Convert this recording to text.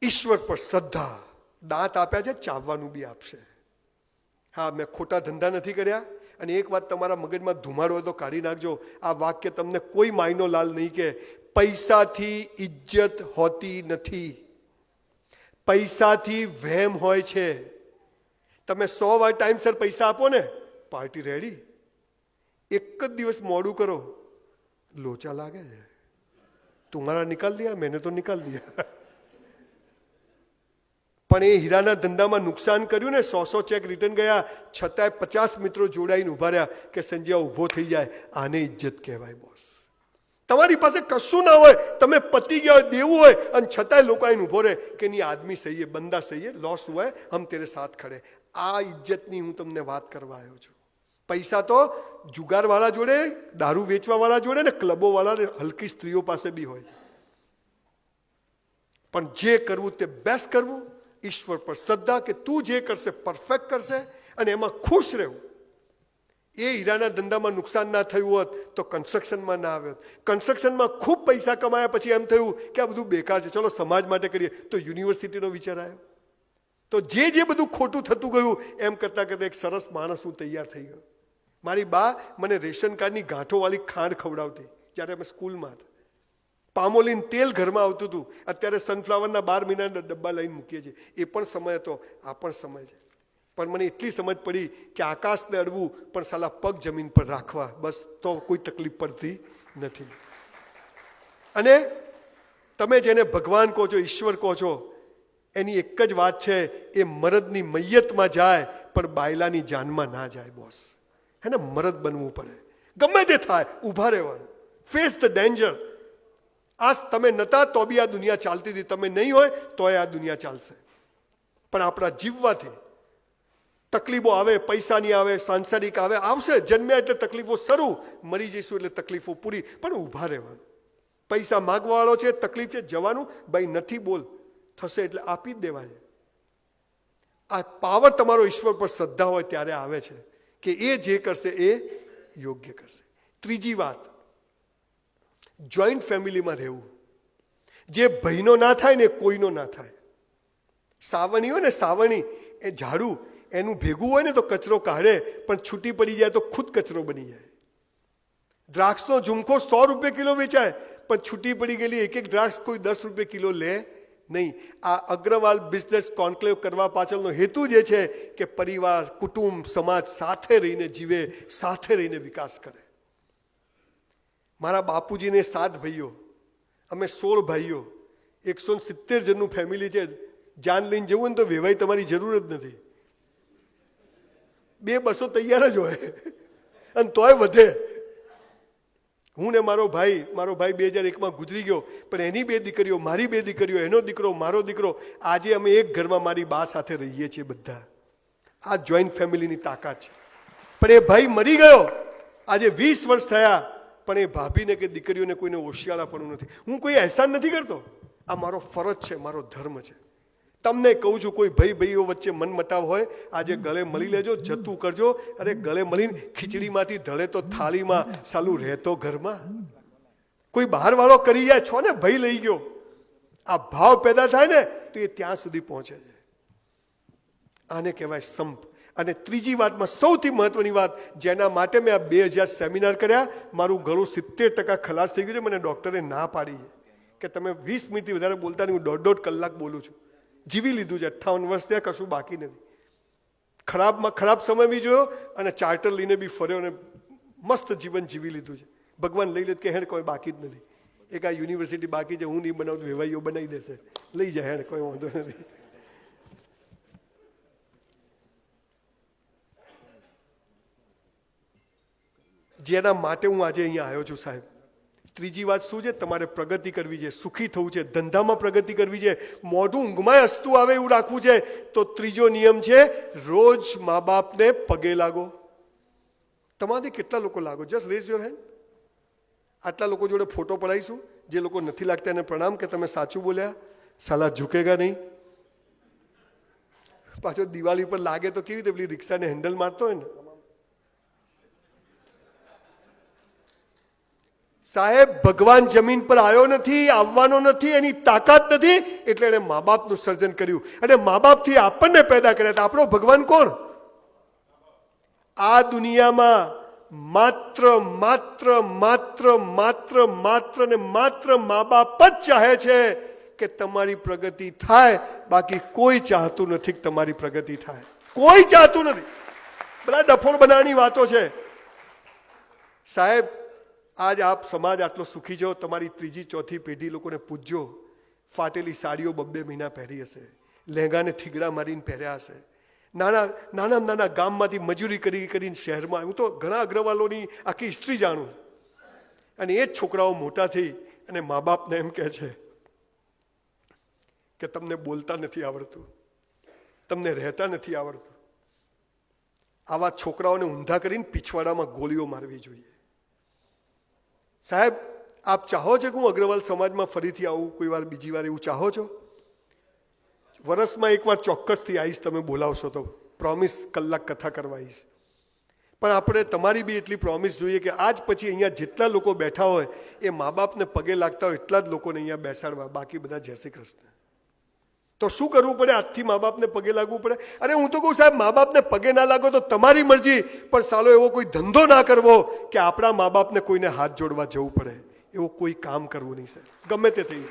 ઈશ્વર પર શ્રદ્ધા. દાંત આપ્યા છે, ચાવવાનું બી આપશે. હા, મેં ખોટા ધંધા નથી કર્યા. અને એક વાત તમારા મગજમાં ધુમાડો હોય તો કાઢી નાખજો. આ વાક્ય તમને કોઈ માયનો લાલ નહીં કે પૈસાથી ઇજ્જત હોતી નથી, પૈસાથી વહેમ હોય છે. તમે 100 વાર ટાઈમસર પૈસા આપો ને, પાર્ટી રેડી. એક જ દિવસ મોડું કરો, લોચા લાગે છે. તુમ્હારા નિકાલ દિયા, મેને તો નિકાલ દિયા. પણ એ હીરાના ધંધામાં નુકસાન કર્યું ને, 100 ચેક રિટર્ન ગયા, છતાંય 50 મિત્રો જોડાઈને ઉભા રહ્યા કે સંજય ઊભો થઈ જાય. આને ઇજ્જત કહેવાય બોસ. તમારી પાસે કશું ના હોય, તમે પતી ગયા હોય, દેવું હોય, અને છતાંય લોકો આઈને ઉભો રહે કે નહીં આદમી સહી હે, બંદા સહી હે, લોસ હુઆ હે, હમ તેરે સાથ ખડે. આ ઇજ્જતની હું તમને વાત કરવા આવ્યો છું. પૈસા તો જુગારવાળા જોડે, દારૂ વેચવાવાળા જોડે ને ક્લબોવાળા હલકી સ્ત્રીઓ પાસે બી હોય છે. પણ જે કરવું તે બેસ્ટ કરવું, ઈશ્વર પર શ્રદ્ધા કે તું જે કરશે પરફેક્ટ કરશે, અને એમાં ખુશ રહેવું. એ હીરાના ધંધામાં નુકસાન ના થયું હોત તો કન્સ્ટ્રક્શનમાં ના આવ્યો. કન્સ્ટ્રક્શનમાં ખૂબ પૈસા કમાયા પછી એમ થયું કે આ બધું બેકાર છે, ચલો સમાજ માટે કરીએ, તો યુનિવર્સિટીનો વિચાર આવ્યો. તો જે બધું ખોટું થતું ગયું એમ કરતાં કરતાં એક સરસ માણસ હું તૈયાર થઈ ગયો. મારી બા મને રેશન કાર્ડની ગાંઠોવાળી ખાંડ ખવડાવતી જ્યારે અમે સ્કૂલમાં હતા. પામોલીન તેલ ઘરમાં આવતું હતું. અત્યારે સનફ્લાવરના 12 મહિનાના ડબ્બા લઈને મૂકીએ છીએ. એ પણ સમય હતો, આ પણ સમય છે. પણ મને એટલી સમજ પડી કે આકાશને અડવું પણ સાલા પગ જમીન પર રાખવા, બસ તો કોઈ તકલીફ પડતી નથી. અને તમે જેને ભગવાન કહો છો, ઈશ્વર કહો છો, એની એક જ વાત છે, એ મરદની મૈયતમાં જાય પણ બાયલાની જાનમાં ના જાય બોસ. હે ને, મરદ બનવું પડે. ગમે તે થાય, ઊભા રહેવાનું. Face the danger. આ તમે નતા તો બી આ દુનિયા ચાલતી હતી, તમે નહીં હોય તોય આ દુનિયા ચાલશે. પણ આપણા જીવવાથી તકલીફો આવે, પૈસાની આવે, સાંસારિક આવે, આવશે. જન્મ્યા એટલે તકલીફો શરૂ, મરી જઈશું એટલે તકલીફો પૂરી. પણ ઊભા રહેવાનું. પૈસા માગવાવાળો છે, તકલીફ છે, જવાનું. ભાઈ નથી બોલ, થશે એટલે આપી જ દેવાય. આ પાવર તમારો ઈશ્વર પર શ્રદ્ધા હોય ત્યારે આવે છે કે એ જે કરશે એ યોગ્ય કરશે. ત્રીજી વાત, જોઈન્ટ ફેમિલીમાં રહેવું. જે ભાઈનો ના થાય ને કોઈનો ના થાય. સાવણી હોય ને, સાવણી એ ઝાડુ એનું ભેગું હોય ને તો કચરો કાઢે, પણ છૂટી પડી જાય તો ખુદ કચરો બની જાય. દ્રાક્ષનો ઝુમખો 100 રૂપિયા કિલો વેચાય, પણ છૂટી પડી ગયેલી એક દ્રાક્ષ કોઈ 10 રૂપિયા કિલો લે નહીં. આ અગ્રવાલ બિઝનેસ કોન્ક્લેવ કરવા પાછળનો હેતુ જે છે કે પરિવાર, કુટુંબ, સમાજ સાથે રહીને જીવે, સાથે રહીને વિકાસ કરે. મારા બાપુજીને 7 ભાઈઓ, અમે 16 ભાઈઓ, 170 જણનું ફેમિલી છે. જાન લઈને જવું ને તો વેવાઈ તમારી જરૂર જ નથી. 200 તૈયાર જ હોય, અને તોય વધે. હું ને મારો ભાઈ 2001માં ગુજરી ગયો, પણ એની 2 દીકરીઓ, મારી 2 દીકરીઓ, એનો દીકરો, મારો દીકરો, આજે અમે એક ઘરમાં મારી બા સાથે રહીએ છીએ બધા. આ જોઈન્ટ ફેમિલીની તાકાત છે. પણ એ ભાઈ મરી ગયો, આજે 20 વર્ષ થયા, પણ એ ભાભીને કે દીકરીઓને કોઈને ઓશિયાળાપણું નથી. હું કોઈ અહેસાન નથી કરતો, આ મારો ફરજ છે, મારો ધર્મ છે. તમને કહું છું, કોઈ ભાઈઓ વચ્ચે મન મટાવ હોય, આજે ગળે મળી લેજો, જતું કરજો. અરે ગળે મળીને ખીચડીમાંથી ધળે તો થાળીમાં, સાલું રહેતો ઘરમાં. કોઈ બહારવાળો કરી જાય છો ને, ભાઈ લઈ ગયો, આ ભાવ પેદા થાય ને તો એ ત્યાં સુધી પહોંચે છે. આને કહેવાય સંપ. અને ત્રીજી વાતમાં સૌથી મહત્વની વાત, જેના માટે મેં આ 2000 સેમિનાર કર્યા, મારું ગળું 70% ખલાસ થઈ ગયું છે. મને ડૉક્ટરે ના પાડી કે તમે 20 મિનિટથી વધારે બોલતા નહીં. હું 1.5 કલાક બોલું છું. જીવી લીધું છે. 58 વર્ષ ત્યાં કશું બાકી નથી. ખરાબમાં ખરાબ સમય બી જોયો, અને ચાર્ટર લઈને બી ફર્યો, અને મસ્ત જીવન જીવી લીધું છે. ભગવાન લઈ લે કે હેડ કોઈ બાકી જ નથી. એક આ યુનિવર્સિટી બાકી છે, હું નહીં બનાવું, વેવાઈઓ બનાવી દેશે, લઈ જાય, હેડ કોઈ વાંધો નથી. જેના માટે હું આજે અહીંયા આવ્યો છું સાહેબ. ત્રીજી વાત શું છે? તમારે પ્રગતિ કરવી છે, સુખી થવું છે, ધંધામાં પ્રગતિ કરવી છે, મોઢું ઊંઘમાં હસતું આવે એવું રાખવું છે, તો ત્રીજો નિયમ છે, રોજ મા બાપને પગે લાગો. તમારાથી કેટલા લોકો લાગો? Just rays your hand. આટલા લોકો જોડે ફોટો પડાવીશું. જે લોકો નથી લાગતા એને પ્રણામ કે તમે સાચું બોલ્યા, સાલા ઝૂકેગા નહીં. પાછો દિવાળી પર લાગે તો કેવી રીતે પેલી રિક્ષાને હેન્ડલ મારતો હોય ને. સાહેબ, ભગવાન જમીન પર આવ્યો નથી, આવવાનો નથી, એની તાકાત નથી, એટલે એણે મા બાપનું સર્જન કર્યું અને મા બાપથી આપણને પેદા કર્યા હતા. આપણો ભગવાન કોણ? આ દુનિયામાં માત્ર માત્ર માત્ર માત્ર માત્ર ને માત્ર મા બાપ જ ચાહે છે કે તમારી પ્રગતિ થાય, બાકી કોઈ ચાહતું નથી કે તમારી પ્રગતિ થાય. કોઈ ચાહતું નથી. બધા ડફોળ બનાવવાની વાતો છે. સાહેબ, આજ આપ સમાજ આટલો સુખી છો, તમારી ત્રીજી ચોથી પેઢી લોકોને પૂછજો, ફાટેલી સાડીઓ 2 મહિના પહેરી હશે, લહેંગાને થીગડા મારીને પહેર્યા હશે, નાના ગામમાંથી મજૂરી કરીને શહેરમાં. હું તો ઘણા અગ્રવાલોની આખી હિસ્ટ્રી જાણું. અને એ જ છોકરાઓ મોટા થઈ અને મા બાપને એમ કહે છે કે તમને બોલતા નથી આવડતું, તમને રહેતા નથી આવડતું. આવા છોકરાઓને ઊંધા કરીને પીછવાડામાં ગોળીઓ મારવી જોઈએ. સાહેબ, આપ ચાહો છો કે હું અગ્રવાલ સમાજમાં ફરીથી આવું કોઈ વાર, બીજી વાર એવું ચાહો છો? વર્ષમાં એકવાર ચોક્કસથી આવીશ, તમે બોલાવશો તો પ્રોમિસ, કલાક કથા કરવા આવીશ. પણ આપણે તમારી બી એટલી પ્રોમિસ જોઈએ કે આજ પછી અહીંયા જેટલા લોકો બેઠા હોય એ મા બાપને પગે લાગતા હોય એટલા જ લોકોને અહીંયા બેસાડવા, બાકી બધા જય શ્રી કૃષ્ણ. તો શું કરવું પડે? આજથી મા બાપને પગે લાગવું પડે. અરે હું તો કહું સાહેબ, મા બાપને પગે ના લાગો તો તમારી મરજી, પણ સાલો એવો કોઈ ધંધો ના કરવો કે આપણા મા બાપને કોઈને હાથ જોડવા જવું પડે. એવું કોઈ કામ કરવું નહીં સાહેબ, ગમે તે થઈ.